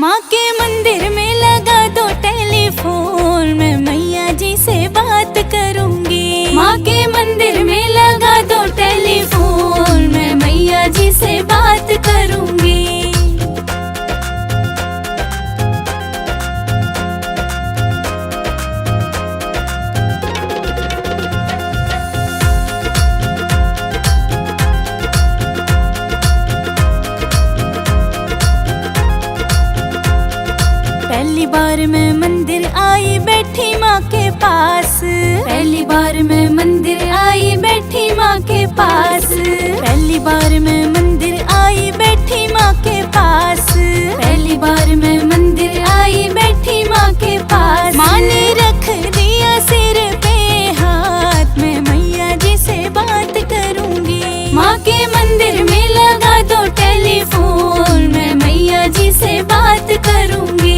माँ के मंदिर में लगा दो टेलीफोन, मैं मैया जी से बात करूंगी। माँ के मंदिर में लगा दो टेलीफोन, मैं मैया जी से बात करूंगी। पहली बार मैं मंदिर आई बैठी माँ के पास, पहली बार मैं मंदिर आई बैठी माँ के पास, पहली बार मैं मंदिर आई बैठी माँ के पास, पहली बार मैं मंदिर आई बैठी माँ के पास। माँ ने रख दिया सिर पे हाथ, मैं मैया जी से बात करूंगी। माँ के मंदिर में लगा दो टेलीफोन, मैं मैया जी से बात करूंगी।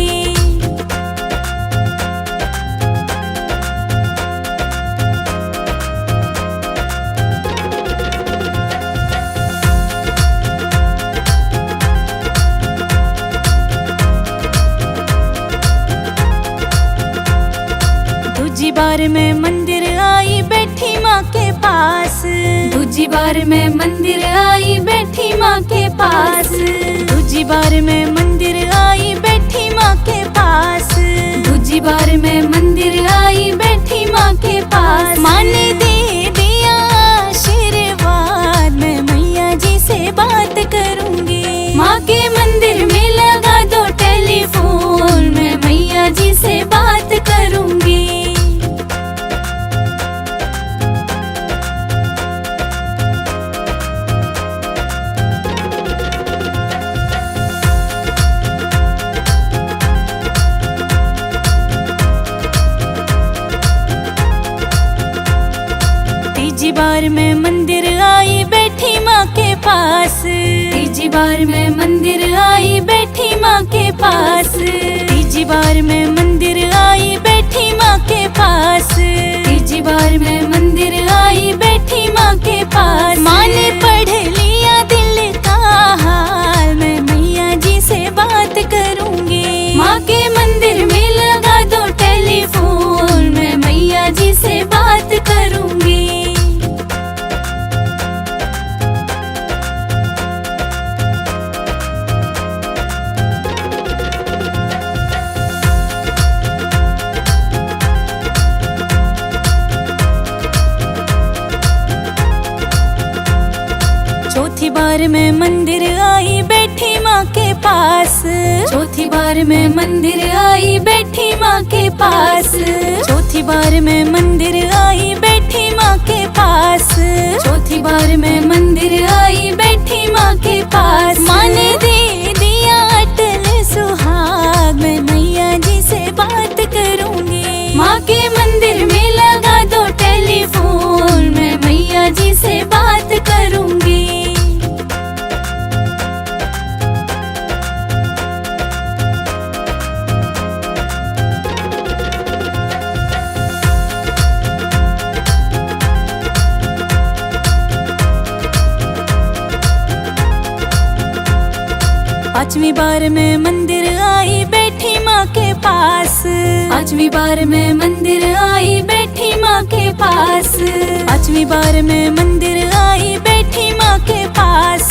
दूजी बार मैं मंदिर आई बैठी माँ के पास, दूजी बार मैं मंदिर आई बैठी माँ के पास, दूजी बार मैं मंदिर आई बैठी माँ के पास, दूजी बार मैं मंदिर आई बैठी माँ के पास। माँ ने दे दिया आशीर्वाद, मैं मैया जी से बात करूंगी। माँ के मंदिर में लगा दो टेलीफोन, मैं मैया जी से बात करूंगी। तीजी बार मैं मंदिर आई बैठी माँ के पास, तीजी बार मैं मंदिर आई बैठी माँ के पास, तीजी बार मैं मंदिर आई बैठी माँ के पास, तीजी बार मैं मंदिर आई बैठी माँ के पास। माँ ने पढ़ लिया दिल का हाल, मैं मैया जी से बात करूंगी। माँ के मंदिर में लगा दो टेलीफोन, मैं मैया जी से बात करूंगी। चौथी बार मैं मंदिर आई बैठी माँ के पास, चौथी बार मैं मंदिर आई बैठी माँ के पास, चौथी बार मैं मंदिर आई बैठी माँ के पास, चौथी बार मैं मंदिर आई बैठी माँ के पास। माँ ने दे दिया अटल सुहाग, मैं मैया जी से बात करूंगी। माँ के मंदिर में लगा दो टेलीफोन, मैं मैया जी से बात करूंगी। पांचवी बार मैं मंदिर आई बैठी माँ के पास, पांचवी बार मैं मंदिर आई बैठी माँ के पास, पांचवी बार मैं मंदिर आई बैठी माँ के पास,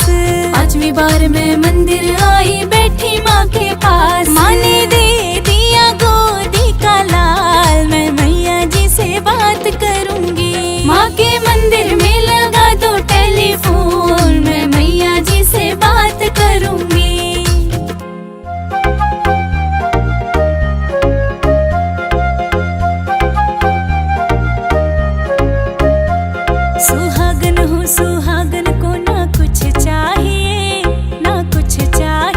पांचवी बार मैं मंदिर आई बैठी माँ के पास। माँ ने दे दिया गोदी का लाल, मैं मैया जी से बात करूंगी। माँ के मंदिर में लगा दो टेलीफोन, मैं मैया जी से बात करूंगी। सुहागन हूँ सुहागन को ना कुछ चाहिए, ना कुछ चाहिए।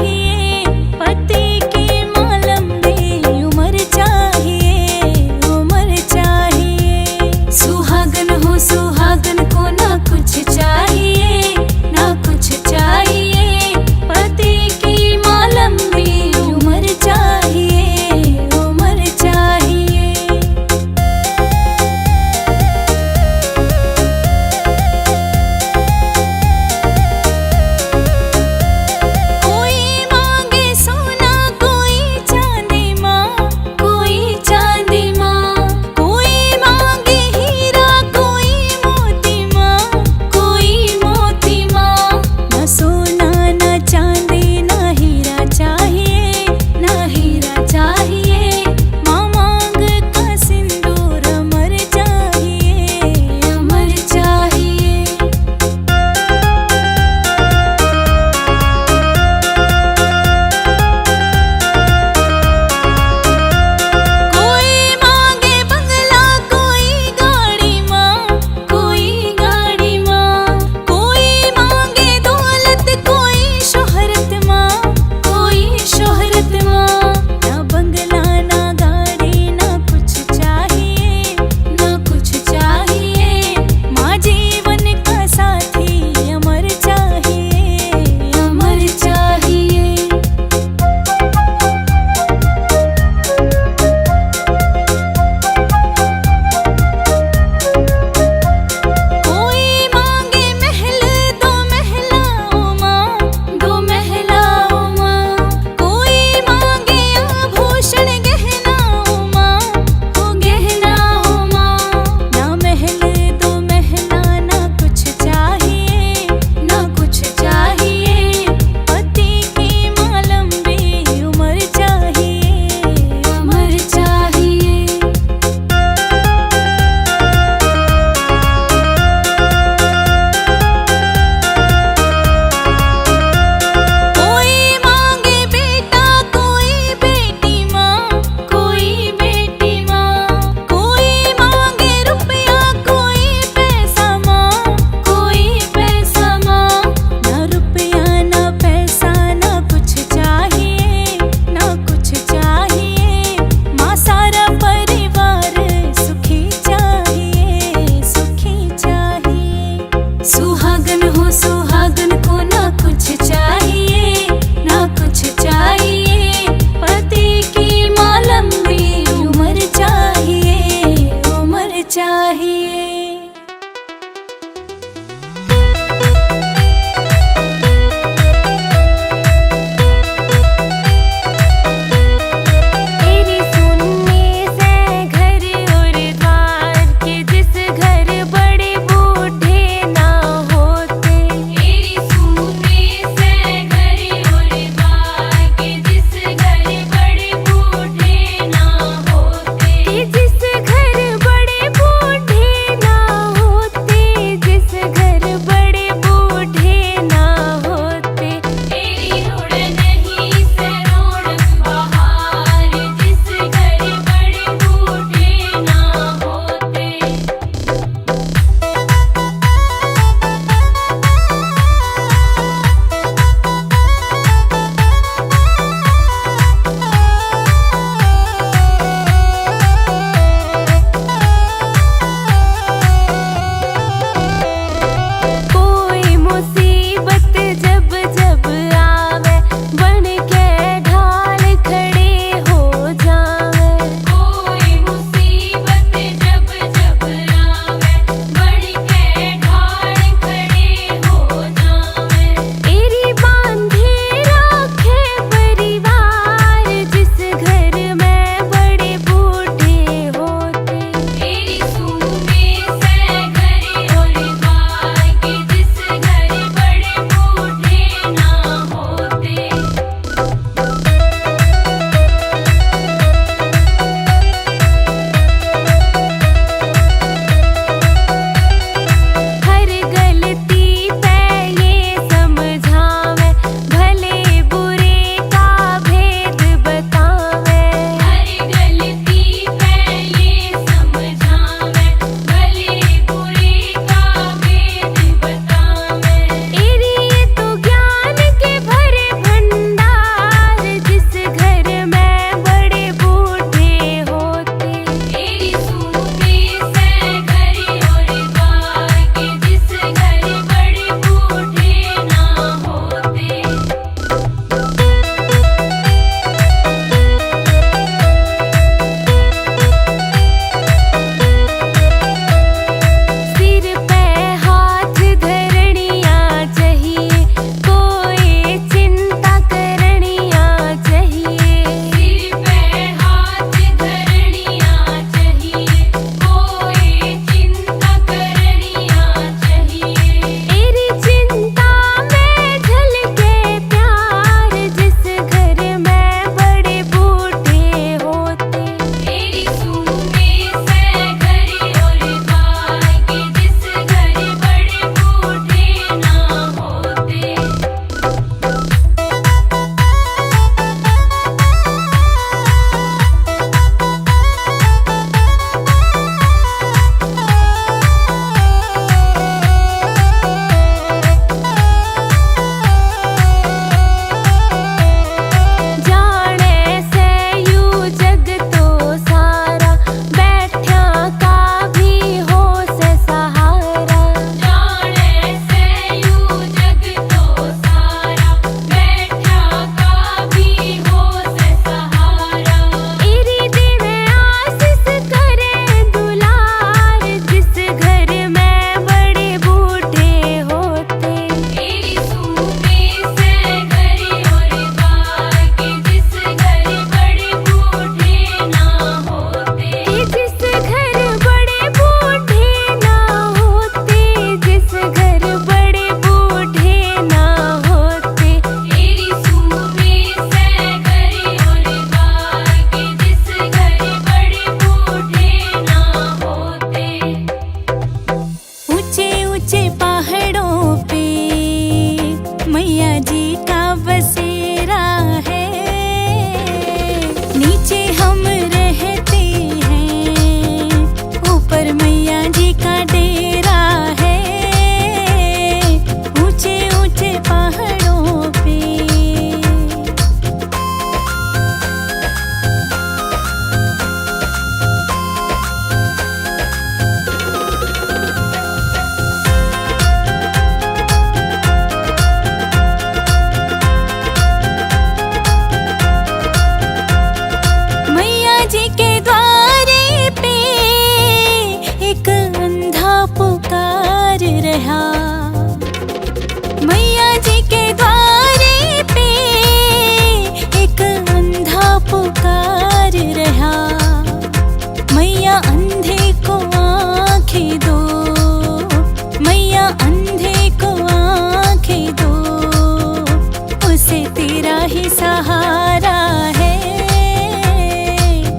ही सहारा है।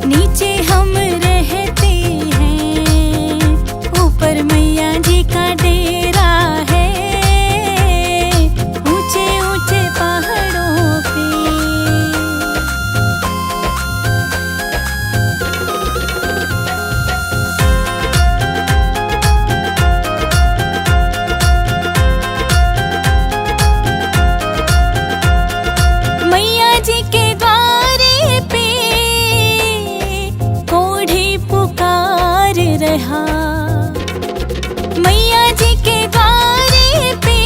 नीचे हम रहते हैं, ऊपर मैया जी का डेरा है, ऊंचे ऊंचे पहाड़ों पे। मैया जी के द्वारे पे कोढ़ी पुकार रहा, मैया जी के द्वारे पे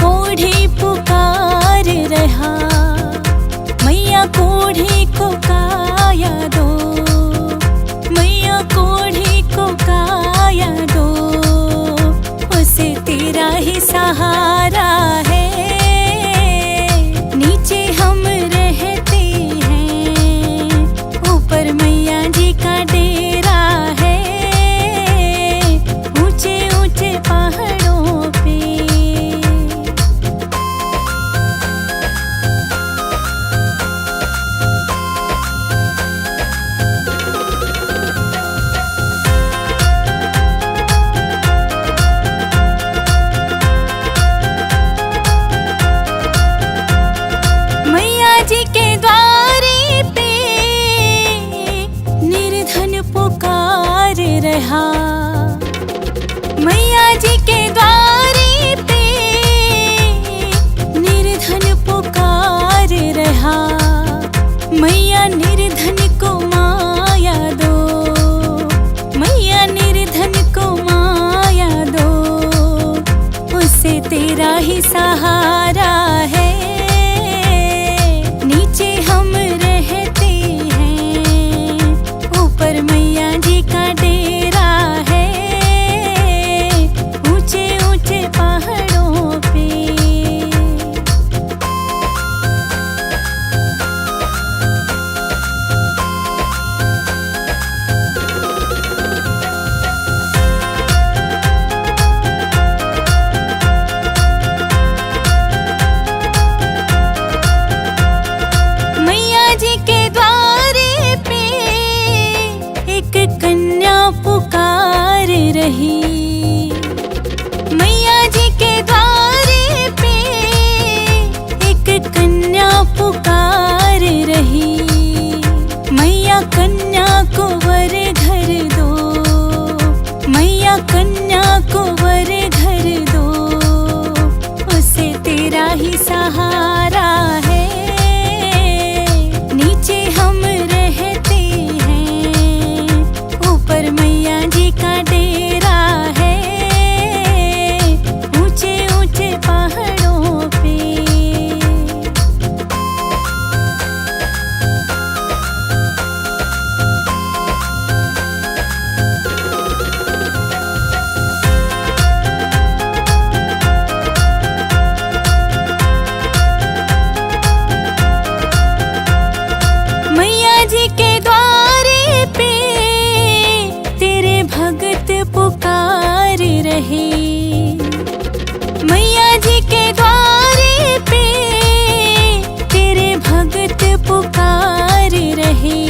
कोढ़ी पुकार रहा। मैया कोढ़ी को काया दो, मैया कोढ़ी को काया दो, उसे तेरा ही सहारा है। नीचे हम रहते हैं, ऊपर मैया जी का डेरा है, ऊंचे ऊंचे पहाड़ों पे। मैया जी के द्वारे पे निर्धन पुकार रहा, मैया जी के द्वारे पे निर्धन पुकार रहा। मैया निर्धन को माया दो, मैया निर्धन को माया दो, उसे तेरा ही सहारा है। नीचे हम रहते हैं, ऊपर मैया जी का डेरा है, ऊंचे ऊंचे पहाड़ों पे। मैया जी के द्वारे पे एक कन्या पुकार रही, मैया जी के द्वारे पे एक कन्या पुकार रही। मैया कन्या को वर घर दो, मैया कन्या को वर घर दो, उसे तेरा ही सहारा है। नीचे हम रहते हैं, ऊपर मैया जी का डेरा है, ऊंचे ऊंचे पहाड़ों पे। मैया जी के द्वारे पे तेरे भगत पुकार रहे, मैया जी के द्वारे पे तेरे भगत पुकार रहे।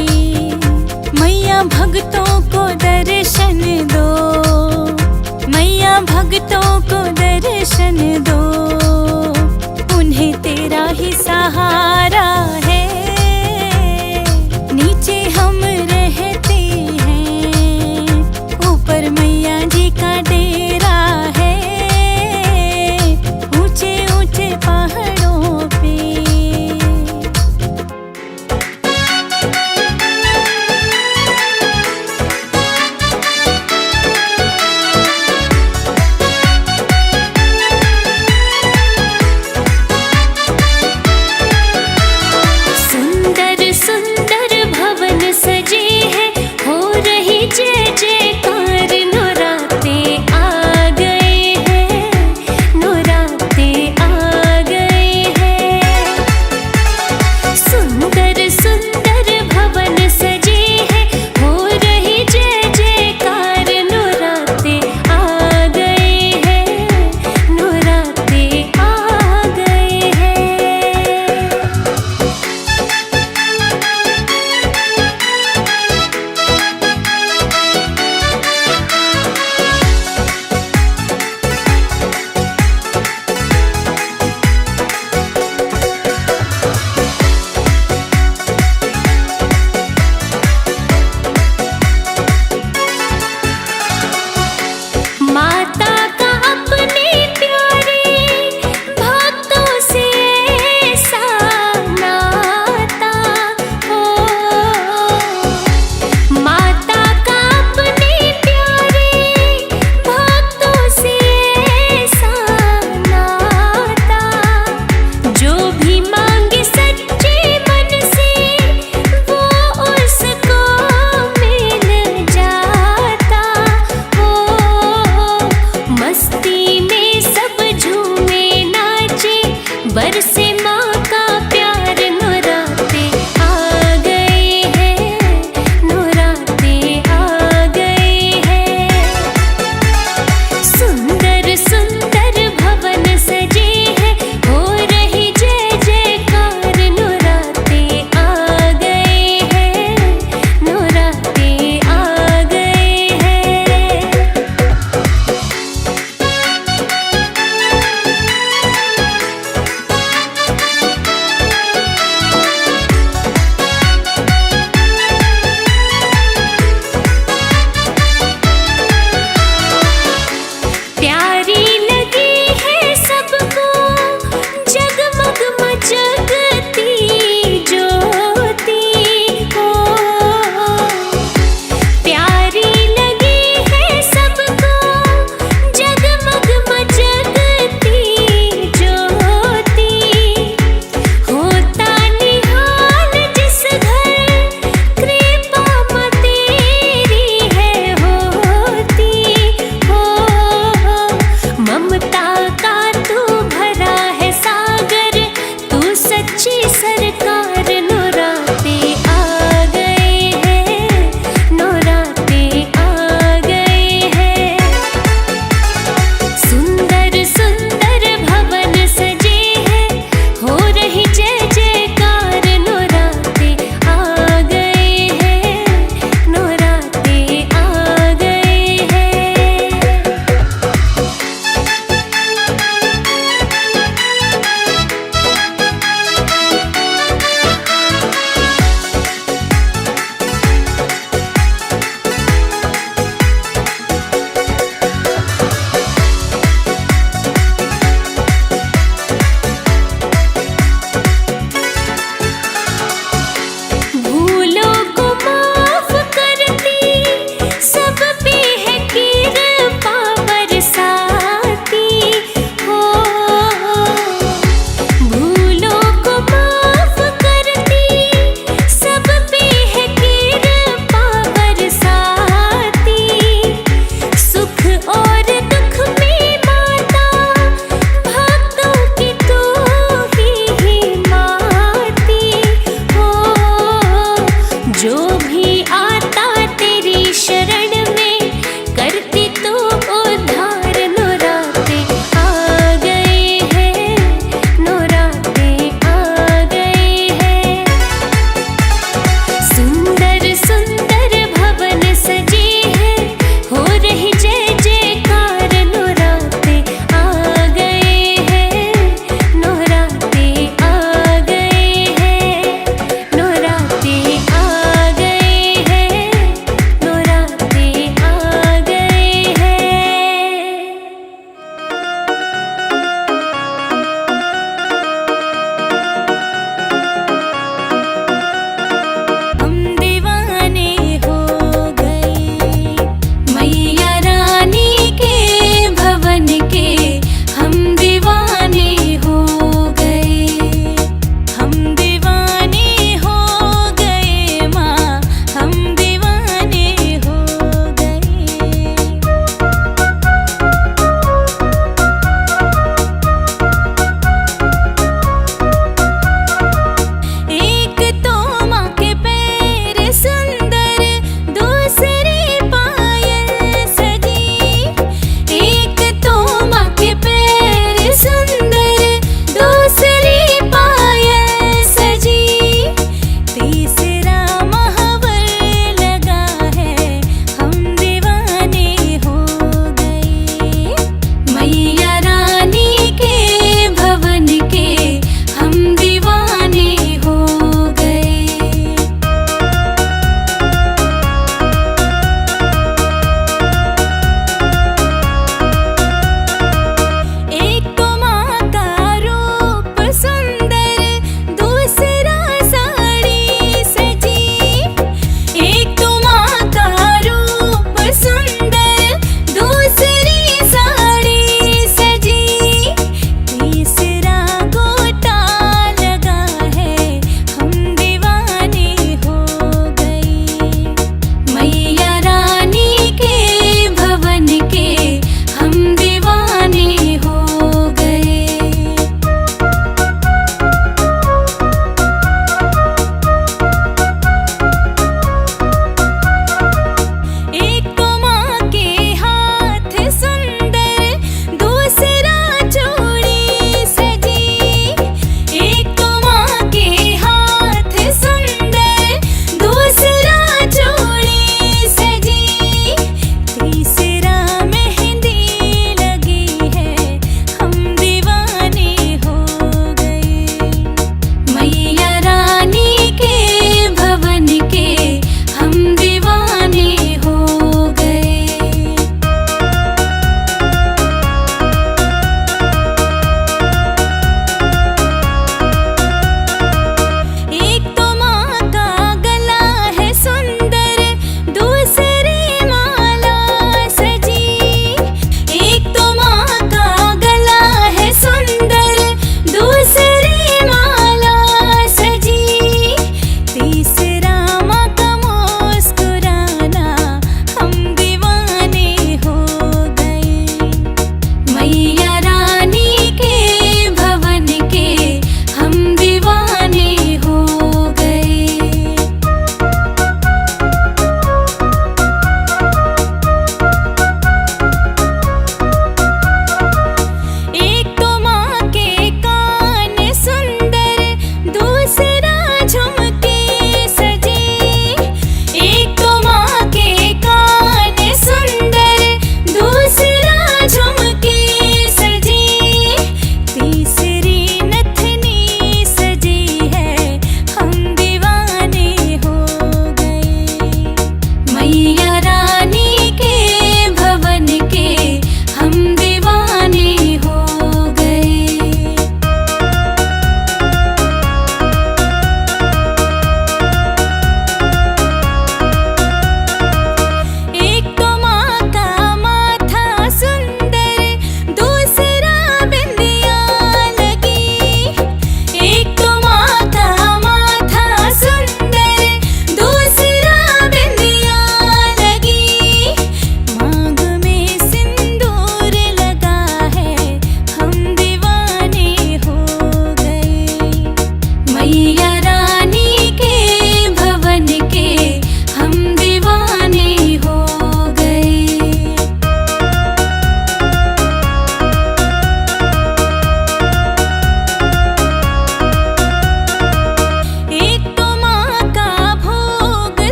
मैया भगतों को दर्शन दो, मैया भगतों को दर्शन दो, उन्हें तेरा ही सहारा है। नीचे हम रहते हैं, ऊपर मैया जी का डेरा है, ऊंचे ऊंचे पहाड़ों पे।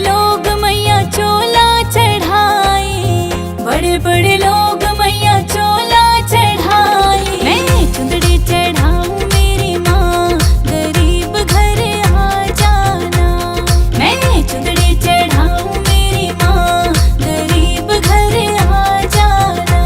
लोग मैया चोला चढ़ाए, बड़े बड़े लोग मैया चोला चढ़ाए। मैं चुंदड़ी चढ़ाऊं मेरी माँ, गरीब घर आ जाना। मैं चुंदड़ी चढ़ाऊं मेरी माँ, गरीब घर आ जाना।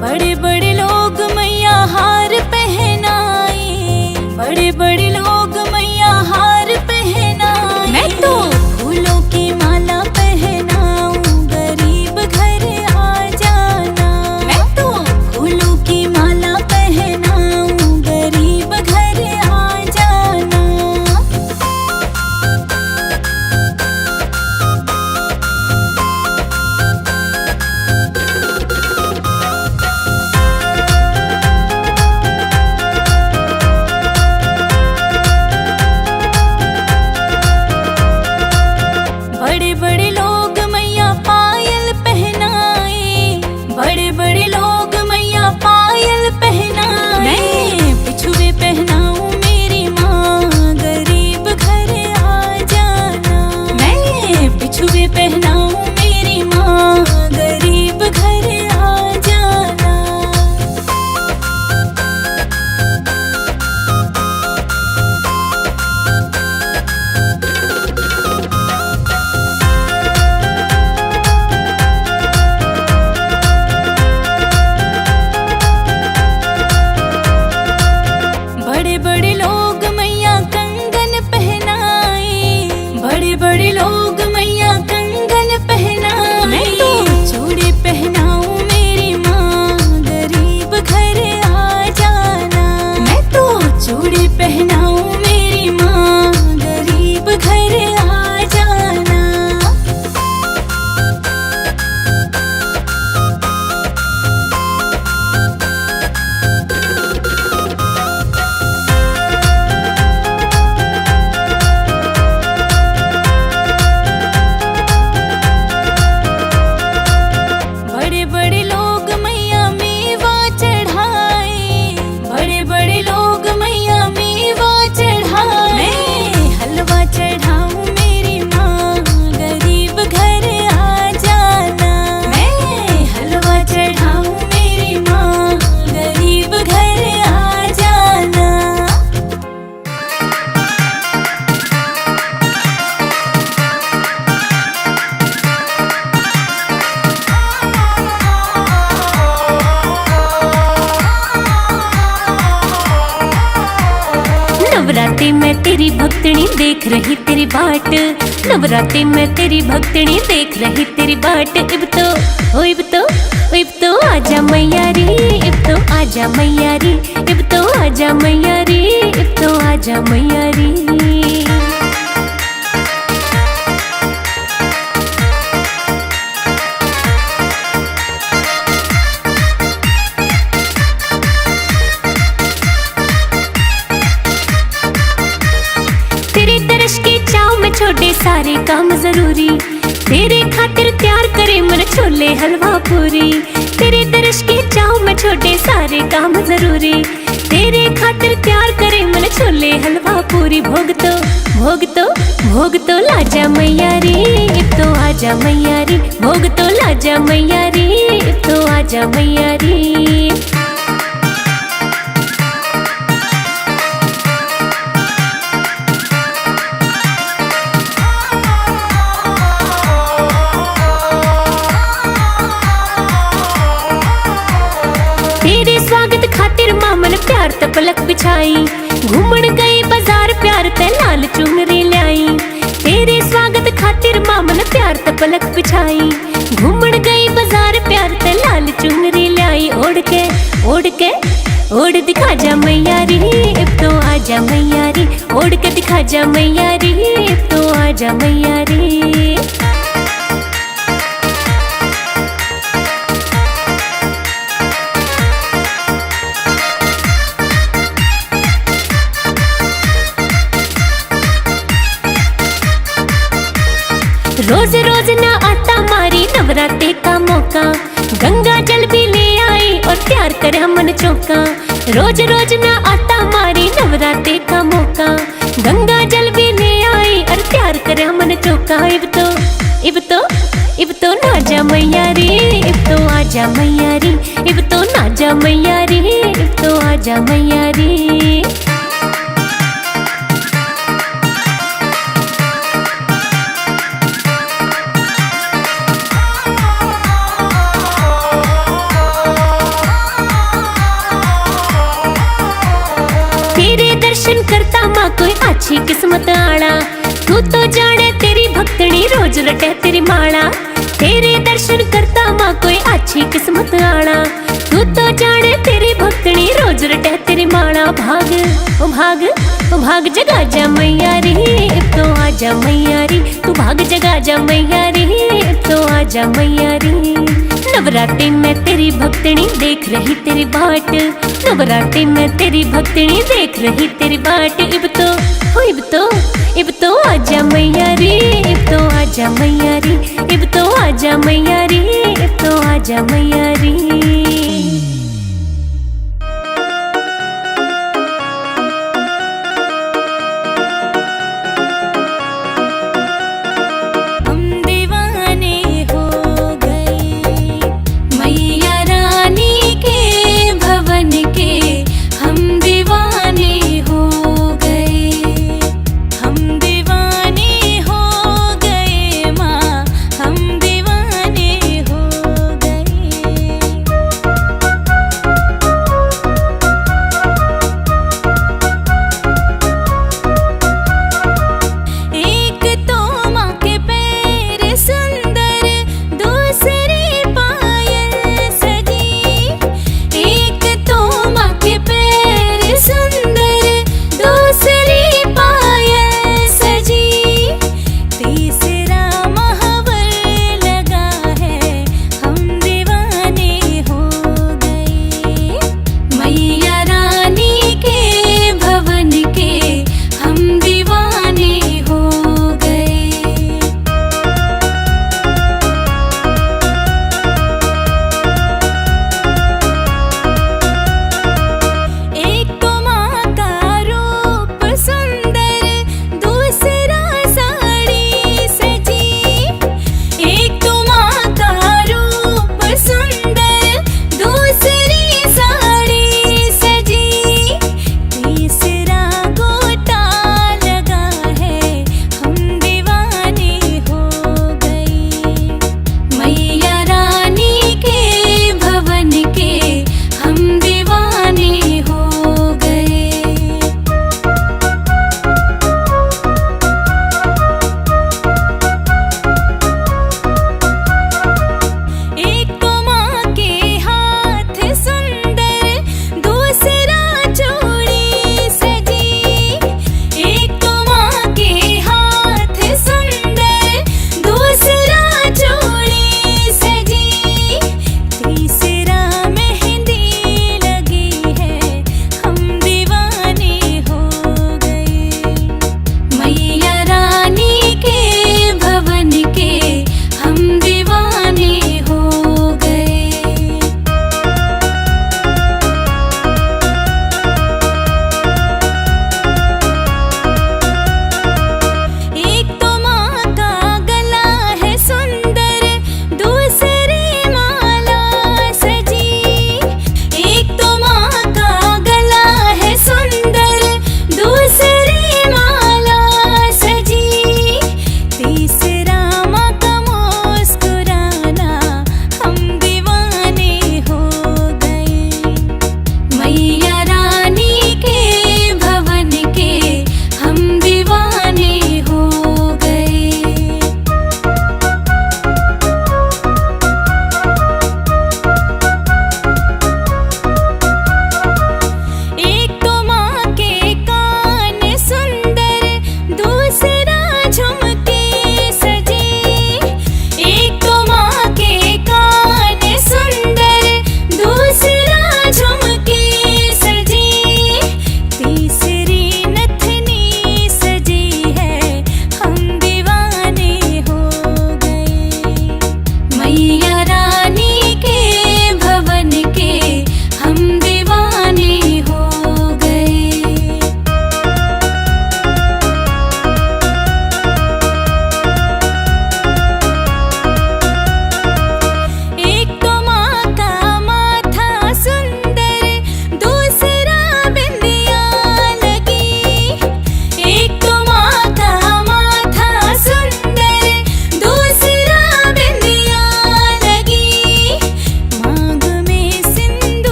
बड़े बड़े लोग मैया हार पहनाए, बड़े बड़े लोग मैया हार पहनाए। मैं तो फूलों की माला पहनाऊं, गरीब घर आ जाना। मैं तो फूलों की माला पहनाऊं, गरीब घर आ जाना। बड़े बड़े लोग मैया पायल पहनाए, बड़े बड़े लोग मैया पायल पहनाए। मैं बिछुए पहनाऊं मेरी माँ, गरीब घर आ जाना। मैं बिछुए पहनाऊं मेरी माँ, गरीब घर आ जाना। बड़े बड़े लोग मैया कंगन पहनाए, बड़े बड़े लोग मैया कंगन पहनाए। मैं तो चूड़ी पहनाऊं मेरी माँ, गरीब घर आ जाना। मैं तो चूड़ी पहनाऊं मेरी माँ, गरीब घर आ जाना। बड़े बड़े लोग मैया मेवा चढ़ाए, बड़े बड़े लोग मैया मेवा चढ़ाए। मैं हलवा चढ़ाऊं मेरी माँ, गरीब घर आ जाना। मैं हलवा चढ़ाऊं मेरी माँ, गरीब घर आ जाना। नवरात्रि में तेरी भक्तनी देख रही तेरी बाट, नवरात्रि में तेरी भक्तनी देख रही तेरी बाट। इब तो आजा मैया रे, इब तो आजा मैया रे, इब तो आजा मैया रे, इब तो आजा मैया रे। तेरे दर्श के चाव में छोड़े सारे काम जरूरी, तेरे खातिर तैयार करे मन छोले हलवा पूरी। तेरे दर्श के चाव में छोड़े सारे काम जरूरी, तेरे खातिर तैयार करे मन छोले हलवा पूरी। भोग तो लाजा मैया रे, इब तो आजा मैया रे। भोग तो लाजा मैया रे, इब तो आजा मैया रे। तेरे स्वागत खातिर मामन प्यार त पलक बिछाई, घूमन गई बाजार प्यार ते लाल चुनरी लाई। तेरे स्वागत खातिर मामन प्यार त पलक बिछाई, घूमन गई बाजार प्यार ते लाल चुनरी लाई। ओढ़ दिखा जा मैया रे, अब तो आजा मैया रे। ओढ़ के दिखा जा मैया रे, अब तो आजा मैया रे। रोज रोज ना आता मारी नवरात्रि का मौका, गंगा जल भी ले आई और तैयार करे मन चौका। रोज रोज ना आता मारी नवरात्रि का मौका, गंगा जल भी ले आई और तैयार करे मन चौका। इब तो ना जा मैया रे, इब तो आजा मैया रे, इब तो ना जा मैया रे, इब तो आजा मैया रे। तेरे दर्शन करता माँ कोई अच्छी किस्मत आड़ा, तू तो जाने तेरी भक्तनी रोज रटे तेरी माला। तेरे दर्शन करता माँ कोई अच्छी किस्मत आड़ा, तू तो जाने तेरी भक्तनी रोज रटे तेरी माला। भाग ओ भाग ओ भाग जगा जा मैया रे, अब तो आजा मैया रे, तू भाग जगा जा मैया रे, अब तो आजा मैया रे। नवरात्रि में तेरी भक्तनी देख रही तेरी बाट, नवरात्रि में तेरी भक्तनी देख रही तेरी बाट। इब तो आजा मैया रे, इब तो आजा मैया रे, इब तो आजा मैया रे, इब तो आजा मैया रे। हम दीवाने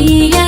मैया